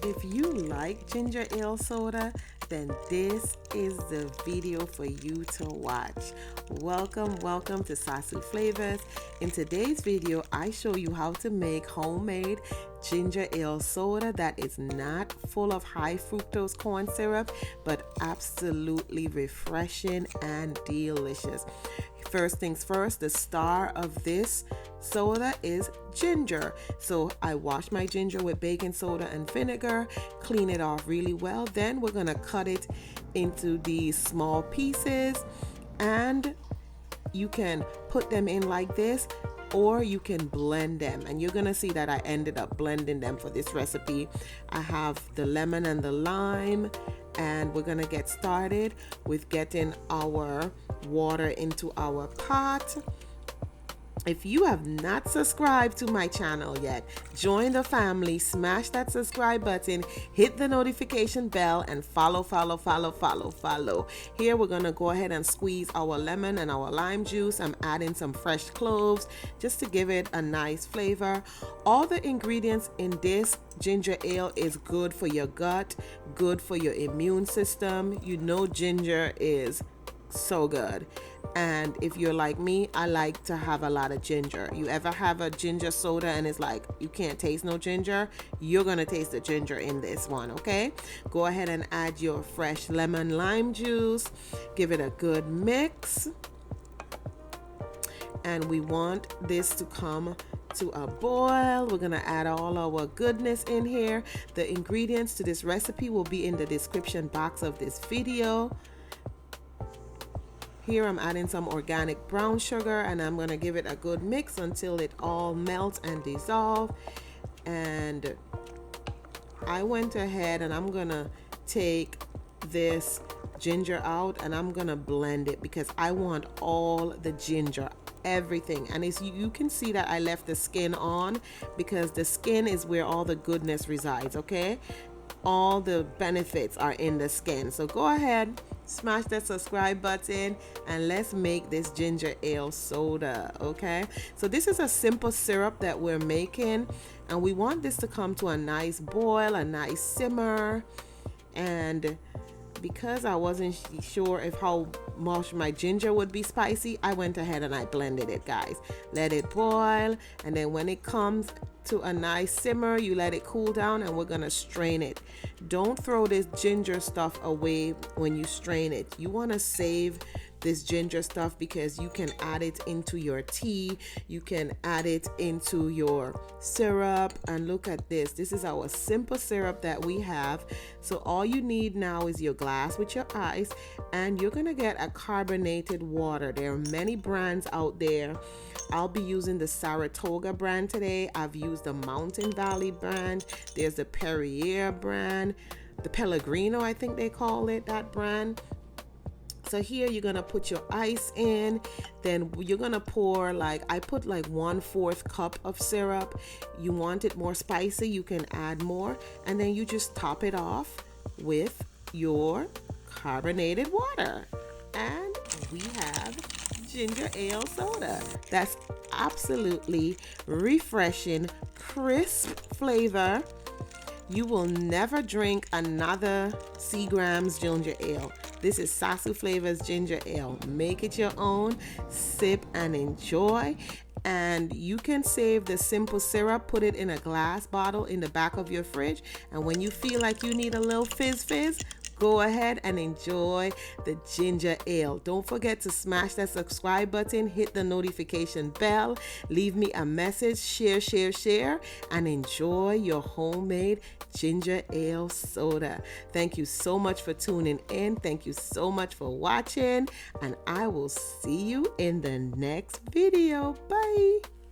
If you like ginger ale soda, then this is the video for you to watch. Welcome to Sasu Flavors. In today's video, I show you how to make homemade ginger ale soda that is not full of high fructose corn syrup, but absolutely refreshing and delicious. First things first, the star of this soda is ginger. So I wash my ginger with baking soda and vinegar, clean it off really well. Then we're gonna cut it into these small pieces, and you can put them in like this, or you can blend them, and you're gonna see that I ended up blending them for this recipe. I have the lemon and the lime, and we're gonna get started with getting our water into our pot. If you have not subscribed to my channel yet, join the family, smash that subscribe button, hit the notification bell, and follow. Here we're gonna go ahead and squeeze our lemon and our lime juice. I'm adding some fresh cloves just to give it a nice flavor. All the ingredients in this ginger ale is good for your gut, good for your immune system. You know ginger is so good. And if you're like me, I like to have a lot of ginger. You ever have a ginger soda and it's like you can't taste no ginger? You're gonna taste the ginger in this one, okay? Go ahead and add your fresh lemon lime juice. Give it a good mix. And we want this to come to a boil. We're gonna add all our goodness in here. The ingredients to this recipe will be in the description box of this video. Here I'm adding some organic brown sugar, and I'm gonna give it a good mix until it all melts and dissolve. And I went ahead and I'm gonna take this ginger out and I'm gonna blend it because I want all the ginger, everything. And as you can see that I left the skin on because the skin is where all the goodness resides, okay? All the benefits are in the skin. So go ahead, smash that subscribe button, and let's make this ginger ale soda, okay? So this is a simple syrup that we're making, and we want this to come to a nice boil, a nice simmer. And because I wasn't sure if how much my ginger would be spicy, I went ahead and I blended it, guys. Let it boil, and then when it comes to a nice simmer, you let it cool down, and we're gonna strain it. Don't throw this ginger stuff away when you strain it. You want to save this ginger stuff because you can add it into your tea, you can add it into your syrup. And look at this, this is our simple syrup that we have. So all you need now is your glass with your ice, and you're gonna get a carbonated water. There are many brands out there. I'll be using the Saratoga brand today. I've used the Mountain Valley brand. There's the Perrier brand, the Pellegrino, I think they call it, that brand. So here you're gonna put your ice in, then you're gonna pour, like I put like 1/4 cup of syrup. You want it more spicy, you can add more, and then you just top it off with your carbonated water, and we have ginger ale soda. That's absolutely refreshing, crisp flavor. You will never drink another Seagram's ginger ale. This is Sasu Flavors ginger ale. Make it your own, sip and enjoy. And you can save the simple syrup, put it in a glass bottle in the back of your fridge, and when you feel like you need a little fizz, go ahead and enjoy the ginger ale. Don't forget to smash that subscribe button, hit the notification bell, leave me a message, share, and enjoy your homemade ginger ale soda. Thank you so much for tuning in. Thank you so much for watching, and I will see you in the next video. Bye.